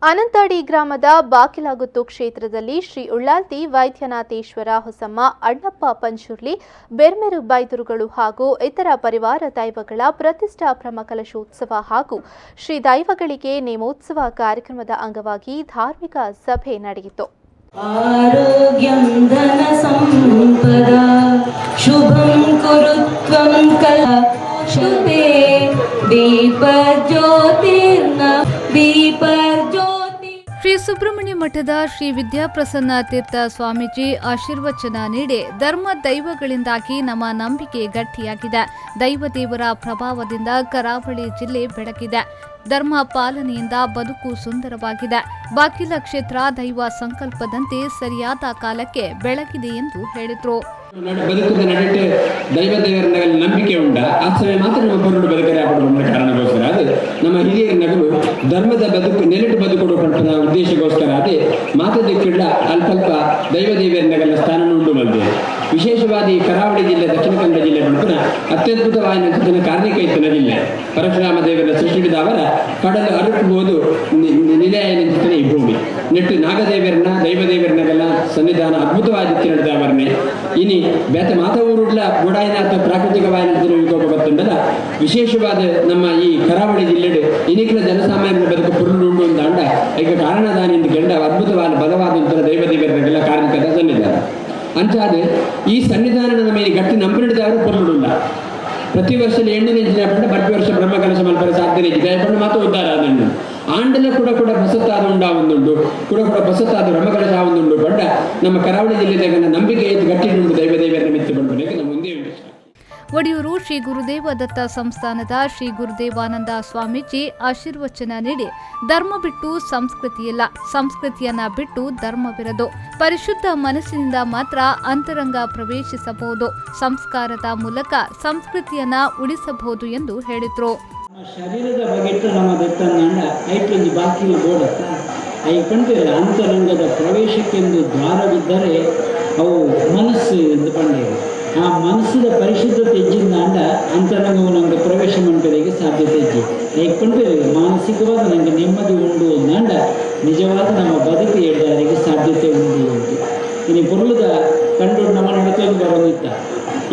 ಅನಂಥಡಿ ಗ್ರಾಮದ ಬಾಕಿಲಗುತ್ತು ಕ್ಷೇತ್ರದಲ್ಲಿ ಶ್ರೀ ಉಳ್ಳಾಲ್ತಿ ವೈದ್ಯನಾಥೇಶ್ವರ ಹೊಸಮ್ಮ ಅಣ್ಣಪ್ಪ ಪಂಜುರ್ಲಿ ಬೆರ್ಮೆರು ಬೈದುರುಗಳು ಹಾಗೂ ಇತರ ಪರಿವಾರ ದೈವಗಳ ಪ್ರತಿಷ್ಠಾ ಬ್ರಹ್ಮಕಲಶೋತ್ಸವ ಹಾಗೂ ಶ್ರೀ ದೈವಗಳಿಗೆ ನೇಮೋತ್ಸವ ಕಾರ್ಯಕ್ರಮದ ಅಂಗವಾಗಿ ಧಾರ್ಮಿಕ ಸಭೆ ನಡೆಯಿತು. ಆರೋಗ್ಯಂ ಧನ ಸಂಪದ ಶುಭಂ ಕುರುತ್ವಂ ಕಲಾ ಶುಭೇ ದೀಪ ಜ್ಯೋತಿರ್ನ ದೀಪ ಶ್ರೀ ಸುಬ್ರಹ್ಮಣ್ಯ ಮಠದ ಶ್ರೀ ವಿದ್ಯಾಪ್ರಸನ್ನ ತೀರ್ಥ ಸ್ವಾಮೀಜಿ ಆಶೀರ್ವಚನ ನೀಡಿ ಧರ್ಮ ದೈವಗಳಿಂದಾಗಿ ನಮ್ಮ ನಂಬಿಕೆ ಗಟ್ಟಿಯಾಗಿದೆ. ದೈವದೇವರ ಪ್ರಭಾವದಿಂದ ಕರಾವಳಿ ಜಿಲ್ಲೆ ಬೆಳಗಿದೆ. ಧರ್ಮ ಪಾಲನೆಯಿಂದ ಬದುಕು ಸುಂದರವಾಗಿದೆ. ಬಾಕಿಲ ಕ್ಷೇತ್ರ ದೈವ ಸಂಕಲ್ಪದಂತೆ ಸರಿಯಾದ ಕಾಲಕ್ಕೆ ಬೆಳಗಿದೆ ಎಂದು ಹೇಳಿದರು. ಬದುಕುದ ನಡಟೆ ದೈವ ದೇವರ ನಂಬಿಕೆ ಉಂಡ ಆ ಸಮಯ ಮಾತ್ರ ನಮ್ಮ ಪೊರಡು ಬದುಕರೆ ಆಪಡುವ ಕಾರಣಕ್ಕೋಸ್ಕರ ಅದು ನಮ್ಮ ಹಿರಿಯರ ನಗಲು ಧರ್ಮದ ಬದುಕು ನೆಲೆಟ್ಟು ಬದುಕೊಡುವ ಪಂಪದ ಉದ್ದೇಶಕ್ಕೋಸ್ಕರ ಅದೇ ಮಾತದಿಕ್ಕಿಲ್ಲ ಅಲ್ಪಲ್ಪ ದೈವ ದೇವಿಯರ ನಗಲ ಸ್ಥಾನ ಉಂಟು ಬಂದಿದೆ. ವಿಶೇಷವಾಗಿ ಕರಾವಳಿ ಜಿಲ್ಲೆ ದಕ್ಷಿಣ ಕನ್ನಡ ಜಿಲ್ಲೆ ಪಂಪನ ಅತ್ಯದ್ಭುತವಾದ ಕಾರ್ಯಕೈತನ ಜಿಲ್ಲೆ ಪರಶುರಾಮ ದೇವರ ಸೃಷ್ಟಿಸಿದ ಅವರ ಕಡಲು ಅರುಕುವುದು ನಿಲಯ ನಿಂತಿನ ಈ ಭೂಮಿ ನೆಟ್ಟು ನಾಗದೇವರನ್ನ ದೈವದೇವರನ್ನಗೆಲ್ಲ ಸನ್ನಿಧಾನ ಅದ್ಭುತವಾಗಿ ನಡೆದ ಅವರನ್ನೇ ಇನಿ ಬೇತ ಮಾತವೂರುಡ್ಲ ಗೋಡಾಯಿನಾಥ ಪ್ರಾಕೃತಿಕವಾದ ವಿಕೋಪ ಗೊತ್ತುಂಟಲ್ಲ ವಿಶೇಷವಾದ ನಮ್ಮ ಈ ಕರಾವಳಿ ಜಿಲ್ಲೆಡು ಇನಿಕಲ ಜನಸಾಮಾನ್ಯರ ಬದುಕು ಪುರುಳುಂಡು ಅಂತ ಅಂಡ ಈಗ ಕಾರಣದಾನಿಂದ ಕೆಂಡ ಅದ್ಭುತವಾದ ಬಲವಾದಂತಹ ದೈವದೇವರನ್ನೆಲ್ಲ ಕಾರ್ಮಿಕರ ಸನ್ನಿಧಾನ ಅಂಚಾದ ಈ ಸನ್ನಿಧಾನದ ಮೇಲೆ ಗಟ್ಟಿ ನಂಬಿಡಿದವರು ಪುರುಳುಂಡ ಪ್ರತಿ ವರ್ಷ 8ನೇ ದಿನ ಪಂಡ ಪ್ರತಿ ವರ್ಷ ಬ್ರಹ್ಮಕಲಶ ಮಲ್ಪರ ಸಾಧನೆ ಪಂಡ ಮಾತು ಉದ್ದಾರ ಅದನ್ನು ಆಂಡಲ ಕೂಡ ಹೊಸತಾದ ಉಂಡಾವೊಂದುಂಡು ಕೂಡ ಹೊಸತಾದ ಬ್ರಹ್ಮಕಲಶ ಆವೊಂದುಂಡು ಪಂಡ ನಮ್ಮ ಕರಾವಳಿ ಜಿಲ್ಲೆದಾಗ ನಂಬಿಕೆ ಗಟ್ಟಿನುಂಡು ದೈವದೇವರ ಮಿತ್ತು ಬಂದು ನಮ್ಮ ಮುಂದೆ ಒಡಿಯೂರು ಶ್ರೀ ಗುರುದೇವ ದತ್ತ ಸಂಸ್ಥಾನದ ಶ್ರೀ ಗುರುದೇವಾನಂದ ಸ್ವಾಮೀಜಿ ಆಶೀರ್ವಚನ ನೀಡಿ ಧರ್ಮ ಬಿಟ್ಟು ಸಂಸ್ಕೃತಿಯಿಲ್ಲ, ಸಂಸ್ಕೃತಿಯನ್ನ ಬಿಟ್ಟು ಧರ್ಮವಿರದು. ಪರಿಶುದ್ಧ ಮನಸ್ಸಿನಿಂದ ಮಾತ್ರ ಅಂತರಂಗ ಪ್ರವೇಶಿಸಬಹುದು. ಸಂಸ್ಕಾರದ ಮೂಲಕ ಸಂಸ್ಕೃತಿಯನ್ನ ಉಳಿಸಬಹುದು ಎಂದು ಹೇಳಿದರು. ಶರೀರದ ಬಗೆಟ್ಟು ನಮ್ಮ ಬೆತ್ತನ್ನ ಐಟೊಂದು ಬಾಕಿ ಬೋಡತ್ತ ಐ ಕಂಡಿಲ್ಲ ಅಂತರಂಗದ ಪ್ರವೇಶಕ್ಕೆಂದು ದ್ವಾರವಿದ್ದರೆ ಅವು ಮನಸ್ಸು ಎಂದು ಕಂಡಿವೆ. ಆ ಮನಸ್ಸಿನ ಪರಿಶುದ್ಧತೆ ಹೆಜ್ಜಿಂದ ಅಂಡ ಅಂತರಂಗವು ನಮಗೆ ಪ್ರವೇಶ ಮಂಟಲಿಗೆ ಸಾಧ್ಯತೆ ಹೆಜ್ಜೆ ಹೇಗೆ ಮಾನಸಿಕವಾದ ನನಗೆ ನೆಮ್ಮದಿ ಉಂಡು ಅಂದ ನಿಜವಾದ ನಮ್ಮ ಬದುಕು ಹೇಳೋರಿಗೆ ಸಾಧ್ಯತೆ ಉಂಟು ಉಂಟು. ಇನ್ನು ಪುರುಳದ ಕಂಡು ನಮ್ಮ ನಡತೆಯನ್ನು ಬರೋದಿತ್ತ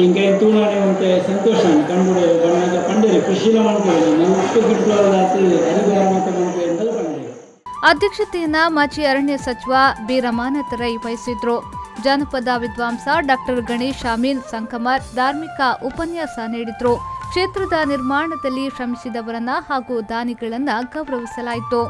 ಹಿಂಗೆ ತೂಣಾಣೆ ಅಂತ ಸಂತೋಷ ಕಂಡು ಬಣ್ಣದ ಪಂಡಿರೆ ಕೃಷಿಲ ಮಾಡ್ಕೊಳ್ಳೋದು ನಾವು ಉಪ್ಪು ಗಿಟ್ಟುವಾದಾತು ಅಧಿಕಾರ ಮಾಡ್ಕೊಂಡು ಎಂದಲ್ಲ ಪಂಡಿರೆ. ಅಧ್ಯಕ್ಷತೆಯನ್ನ ಮಾಜಿ ಅರಣ್ಯ ಸಚಿವ ಬಿ. ರೈ ವಹಿಸಿದ್ರು. ಜಾನಪದ ವಿದ್ವಾಂಸ ಡಾಕ್ಟರ್ ಗಣೇಶ್ ಶಾಮೀನ್ ಸಂಕಮಾರ್ ಧಾರ್ಮಿಕ ಉಪನ್ಯಾಸ ನೀಡಿದ್ರು. ಕ್ಷೇತ್ರದ ನಿರ್ಮಾಣದಲ್ಲಿ ಶ್ರಮಿಸಿದವರನ್ನ ಹಾಗೂ ದಾನಿಗಳನ್ನ ಗೌರವಿಸಲಾಯಿತು.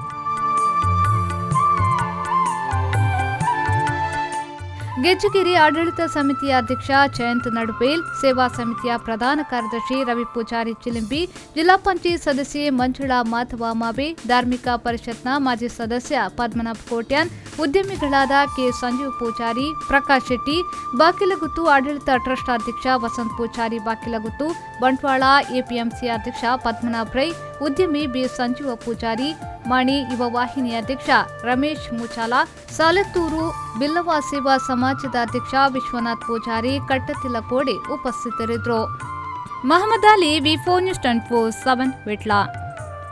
ಗೆಜ್ಜಗಿರಿ ಆಡಳಿತ ಸಮಿತಿಯ ಅಧ್ಯಕ್ಷ ಜಯಂತ್ ನಡುಬೇಲ್, ಸೇವಾ ಸಮಿತಿಯ ಪ್ರಧಾನ ಕಾರ್ಯದರ್ಶಿ ರವಿ ಪೂಜಾರಿ ಚಿಲಿಂಬಿ, ಜಿಲ್ಲಾ ಪಂಚಾಯತ್ ಸದಸ್ಯೆ ಮಂಜುಳಾ ಮಾಧವ ಮಾಬೆ, ಧಾರ್ಮಿಕ ಪರಿಷತ್ನ ಮಾಜಿ ಸದಸ್ಯ ಪದ್ಮನಾಭ್ ಕೋಟ್ಯಾನ್, ಉದ್ಯಮಿಗಳಾದ ಕೆ. ಸಂಜೀವ್ ಪೂಜಾರಿ, ಪ್ರಕಾಶ್ ಶೆಟ್ಟಿ, ಬಾಕಿಲಗುತ್ತು ಆಡಳಿತ ಟ್ರಸ್ಟ್ ಅಧ್ಯಕ್ಷ ವಸಂತ್ ಪೂಜಾರಿ ಬಾಕಿಲಗುತ್ತು, ಬಂಟ್ವಾಳ ಎಪಿಎಂಸಿ ಅಧ್ಯಕ್ಷ ಪದ್ಮನಾಭ್ ರೈ, ಉದ್ಯಮಿ ಬಿ. ಸಂಜೀವ ಪೂಜಾರಿ, ಮಾಣಿ ಯುವ ವಾಹಿನಿ ಅಧ್ಯಕ್ಷ ರಮೇಶ್ ಮುಚಾಲ, ಸಾಲತ್ತೂರು ಬಿಲ್ಲವ ಸೇವಾ ಸಮಾಜದ ಅಧ್ಯಕ್ಷ ವಿಶ್ವನಾಥ್ ಪೂಜಾರಿ, ಕಟ್ಟತಿಲಕೋಡಿ ಉಪಸ್ಥಿತರಿದ್ದರು. ಮಹಮ್ಮದ್ ಅಲಿ, ವಿ4 ನ್ಯೂಸ್ 24/7 ವಿಟ್ಲ.